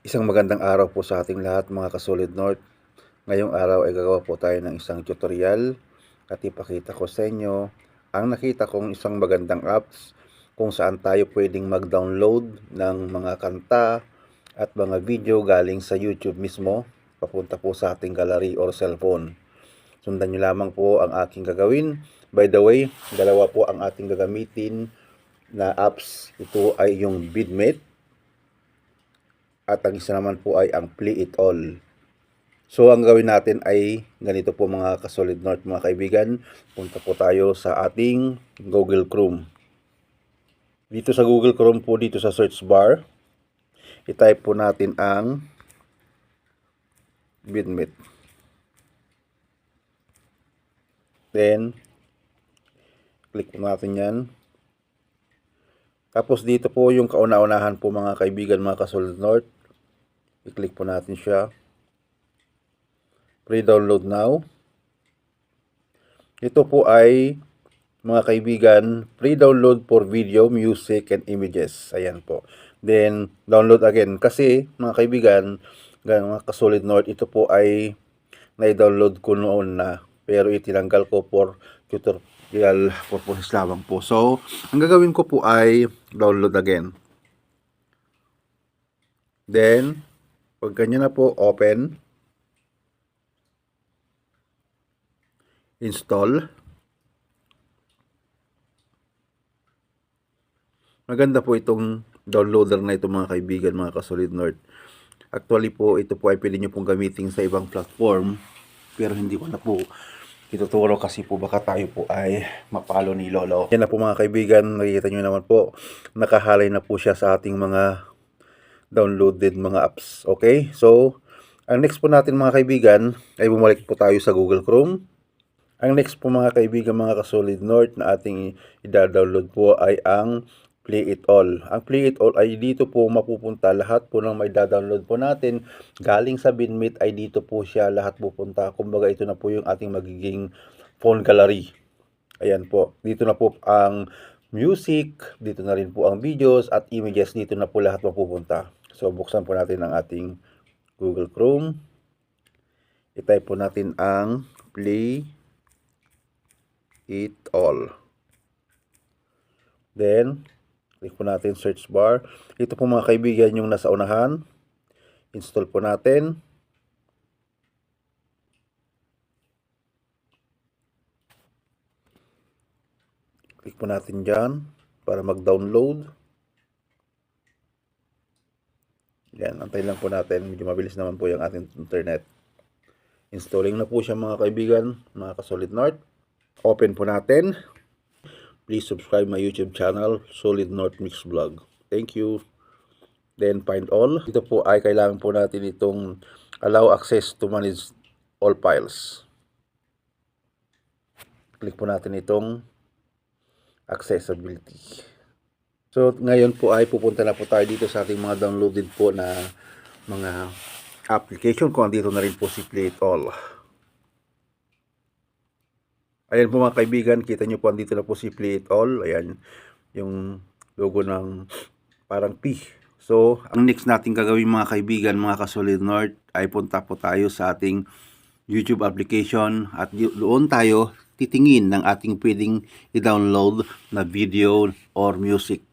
Isang magandang araw po sa ating lahat mga kasolid North. Ngayong araw ay gagawa po tayo ng isang tutorial at ipakita ko sa inyo ang nakita kong isang magandang apps kung saan tayo pwedeng mag-download ng mga kanta at mga video galing sa YouTube mismo papunta po sa ating gallery or cellphone. Sundan nyo lamang po ang aking gagawin. By the way, dalawa po ang ating gagamitin na apps. Ito ay yung Vidmate at ang isa naman po ay ang Play It All. So ang gawin natin ay ganito po mga kasolid North mga kaibigan. Punta po tayo sa ating Google Chrome. Dito sa Google Chrome po, dito sa search bar, i-type po natin ang Vidmate. Then, click po natin yan. Tapos dito po yung kauna-unahan po mga kaibigan mga kasolid North. I-click po natin siya. Pre-download now. Ito po ay mga kaibigan, pre-download for video, music, and images. Ayan po. Then, download again. Kasi, mga kaibigan, mga kasolid North, ito po ay na-download ko noon na. Pero itinanggal ko for tutorial purposes lamang po. So, ang gagawin ko po ay download again. Then, pag ganyan na po, open. Install. Maganda po itong downloader na ito mga kaibigan, mga kasolid North. Actually po, ito po ay pwede nyo pong gamitin sa ibang platform. Pero hindi ko na po ituturo kasi po baka tayo po ay mapalo ni Lolo. Yan na po mga kaibigan, nakikita nyo naman po, nakahalay na po siya sa ating mga downloaded mga apps. Okay, so ang next po natin mga kaibigan ay bumalik po tayo sa Google Chrome. Ang next po mga kaibigan, mga kasolid North na ating i-download po ay ang Play It All. Ang Play It All ay dito po mapupunta lahat po ng may download po natin. Galing sa Vidmate ay dito po siya lahat pupunta. Kumbaga ito na po yung ating magiging phone gallery. Ayan po. Dito na po ang music, dito na rin po ang videos at images. Dito na po lahat mapupunta. So buksan po natin ang ating Google Chrome. I-type po natin ang Play It All. Then, click po natin search bar. Ito po mga kaibigan yung nasa unahan. Install po natin. Click po natin dyan para mag-download. Yan, antayin lang po natin. Medyo mabilis naman po yung ating internet. Installing na po siya mga kaibigan, mga kasolid North. Open po natin. Please subscribe my YouTube channel, Solid North Mix Vlog. Thank you. Then find all. Ito po ay kailangan po natin itong allow access to manage all files. Click po natin itong accessibility. So ngayon po ay pupunta na po tayo dito sa ating mga downloaded po na mga application. Kung andito na rin po si Play It All. Ayan po mga kaibigan, kita nyo po andito na po si Play It All. Ayan, yung logo ng parang P. So, ang next natin gagawin mga kaibigan, mga kasolid North, ay punta po tayo sa ating YouTube application at doon tayo titingin ng ating pwedeng i-download na video or music.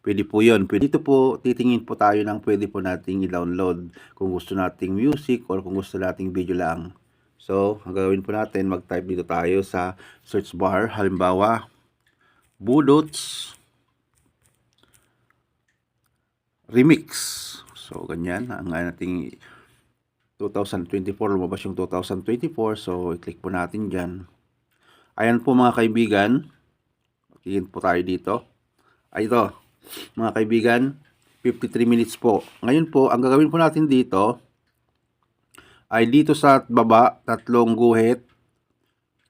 Pwede po yun. Dito po titingin po tayo ng pwede po nating i-download kung gusto nating music or kung gusto nating video lang. So, ang gagawin po natin, mag-type dito tayo sa search bar. Halimbawa, Budots Remix. So, ganyan. Ang ating 2024, lumabas yung 2024. So, i-click po natin dyan. Ayan po mga kaibigan. Tingin po tayo dito. Ay, ito. Mga kaibigan, 53 minutes po. Ngayon po, ang gagawin po natin dito ay dito sa baba, tatlong guhit,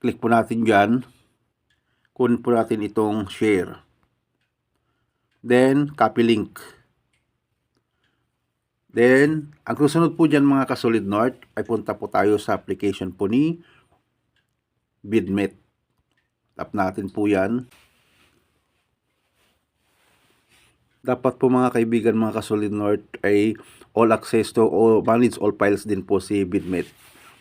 click po natin dyan, kunin po natin itong share. Then, copy link. Then, ang susunod po dyan mga kasolid North, ay punta po tayo sa application po ni Vidmate. Tap natin po yan. Dapat po mga kaibigan, mga kasolid North, ay all access to o manage all files din po si Bitmate.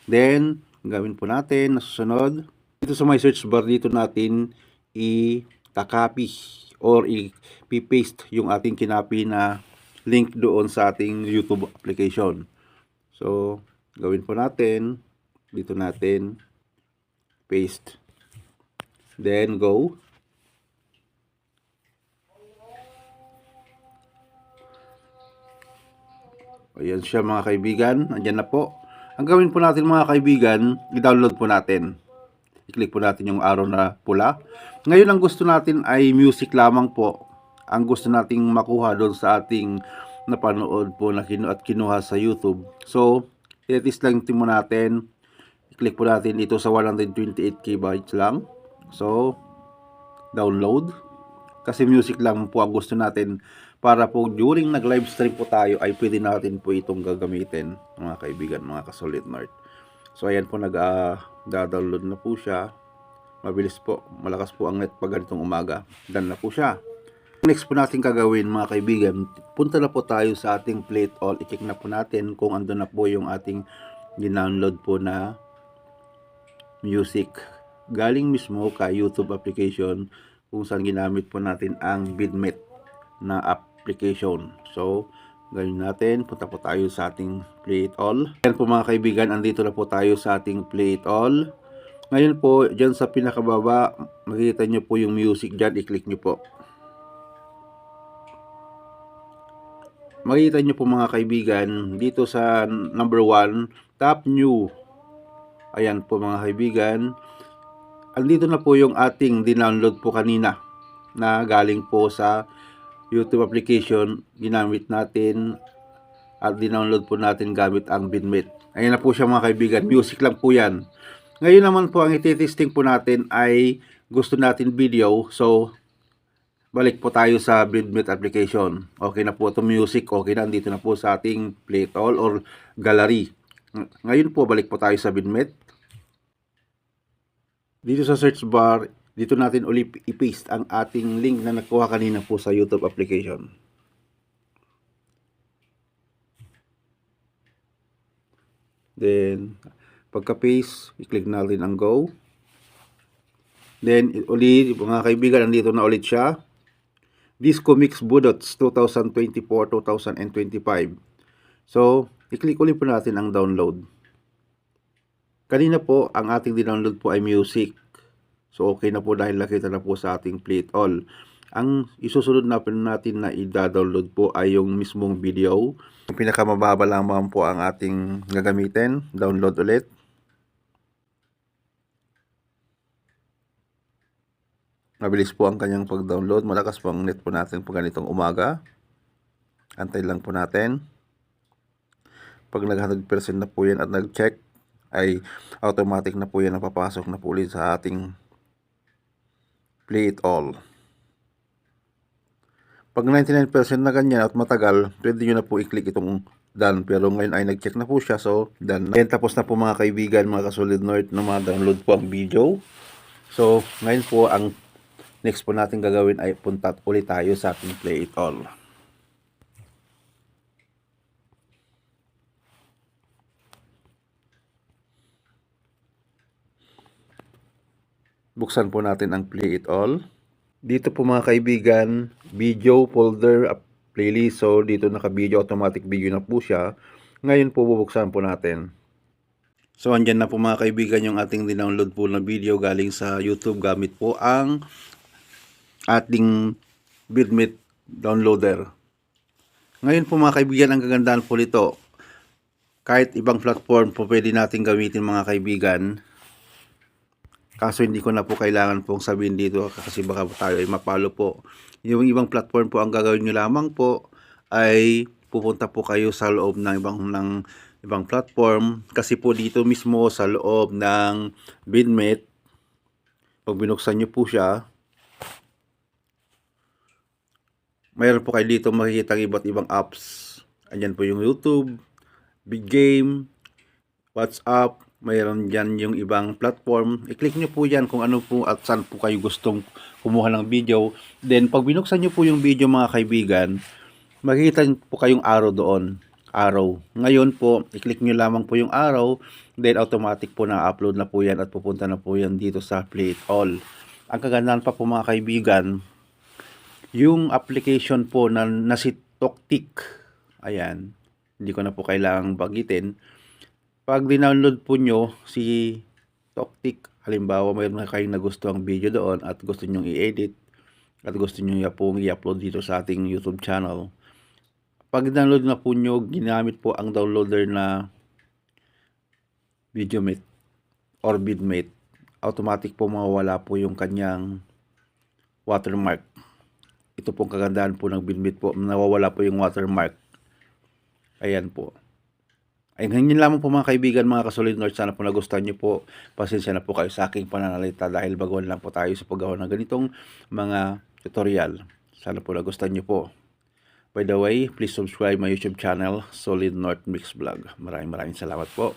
Then, gawin po natin na susunod. Dito sa my search bar, dito natin i-copy or i-paste yung ating kinapi na link doon sa ating YouTube application. So, gawin po natin. Dito natin paste. Then, go. Ayan siya mga kaibigan. Andyan na po. Ang gawin po natin mga kaibigan, i-download po natin. I-click po natin yung arrow na pula. Ngayon ang gusto natin ay music lamang po. Ang gusto nating makuha doon sa ating napanood po na kinuha sa YouTube. So, i-test lang mo natin. I-click po natin ito sa 128 KB lang. So, download. Kasi music lang po ang gusto natin para po during nag-live stream po tayo ay pwede natin po itong gagamitin mga kaibigan, mga ka-Solid Nerd. So, ayan po nag-download na po siya. Mabilis po, malakas po ang net pag ganitong umaga. Done na po siya. Next po natin gagawin mga kaibigan, punta na po tayo sa ating Play It All. I-check na po natin kung andun na po yung ating dinownload po na music. Galing mismo ka YouTube application kung saan ginamit po natin ang Bitmate na application. So, gawin natin, punta po tayo sa ating Play It All. Yan po mga kaibigan, andito na po tayo sa ating Play It All. Ngayon po, dyan sa pinakababa, makikita nyo po yung music dyan, i-click nyo po. Makikita nyo po mga kaibigan, dito sa number 1, tap new. Ayan po mga kaibigan. Andito na po yung ating dinownload po kanina na galing po sa YouTube application. Ginamit natin at dinownload po natin gamit ang Bitmate. Ayan na po siya mga kaibigan. Music lang po yan. Ngayon naman po ang iti-testing po natin ay gusto natin video. So, balik po tayo sa Bitmate application. Okay na po itong music. Okay na. Andito na po sa ating Play It All or gallery. Ngayon po, balik po tayo sa Bitmate. Dito sa search bar, dito natin ulit i-paste ang ating link na nakuha kanina po sa YouTube application. Then, pagka-paste, i-click natin ang go. Then, ulit, mga kaibigan, nandito na ulit siya. Disco Mix Budots 2024-2025. So, i-click ulit po natin ang download. Kanina po, ang ating dinownload po ay music. So, okay na po dahil nakita na po sa ating Play It All. Ang isusunod na natin na i-download po ay yung mismong video. Yung pinakamababa lamang po ang ating gagamitin. Download ulit. Mabilis po ang kanyang pag-download. Malakas po ang net po natin po ganitong umaga. Antay lang po natin. Pag nag-100% na po yan at nag-check, ay automatic na po yan ang papasok na po ulit sa ating Play It All. Pag 99% na ganyan at matagal, pwede nyo na po i-click itong done. Pero ngayon ay nag-check na po siya, so done na. Tapos na po mga kaibigan, mga ka-Solid Nerd, na ma-download po ang video. So ngayon po, ang next po natin gagawin ay punta ulit tayo sa ating Play It All. Buksan po natin ang Play It All. Dito po mga kaibigan, video folder playlist. So dito naka-video, automatic video na po siya. Ngayon po bubuksan po natin. So andyan na po mga kaibigan yung ating dinownload po na video galing sa YouTube gamit po ang ating Bitmate downloader. Ngayon po mga kaibigan, ang kagandahan po nito, kahit ibang platform po pwede natin gamitin mga kaibigan. Kaso hindi ko na po kailangan pong sabihin dito kasi baka tayo ay mapalo po. Yung ibang platform po, ang gagawin nyo lamang po ay pupunta po kayo sa loob ng ibang platform. Kasi po dito mismo sa loob ng Bitmate, pag binuksan nyo po siya, mayroon po kayo dito makikita ng iba't ibang apps. Andyan po yung YouTube, Big Game, WhatsApp, mayroon dyan yung ibang platform. I-click nyo po yan kung ano po at saan po kayo gustong kumuha ng video. Then, pag binuksan nyo po yung video mga kaibigan, makikita po kayong arrow doon. araw. Ngayon po, i-click nyo lamang po yung araw, then automatic po na-upload na po yan at pupunta na po yan dito sa Play It All. Ang kagandahan pa po mga kaibigan, yung application po na si Toktik, ayan, hindi ko na po kailangang bagitin. Pag dinownload po nyo si Toktik, halimbawa mayroon na kayong nagustuhang video doon at gusto nyo i-edit at gusto nyo pong i-upload dito sa ating YouTube channel. Pag download na po nyo, ginamit po ang downloader na VideoMate or Vidmate, automatic po mawawala po yung kanyang watermark. Ito pong kagandahan po ng Vidmate po, nawawala po yung watermark. Ayan po. Ayun, yun lamang po mga kaibigan, mga kasolid North. Sana po nagustuhan nyo po. Pasensya na po kayo sa aking pananalita dahil baguhan lang po tayo sa paggawa ng ganitong mga tutorial. Sana po nagustuhan nyo po. By the way, please subscribe my YouTube channel, Solid North Mix Vlog. Maraming salamat po.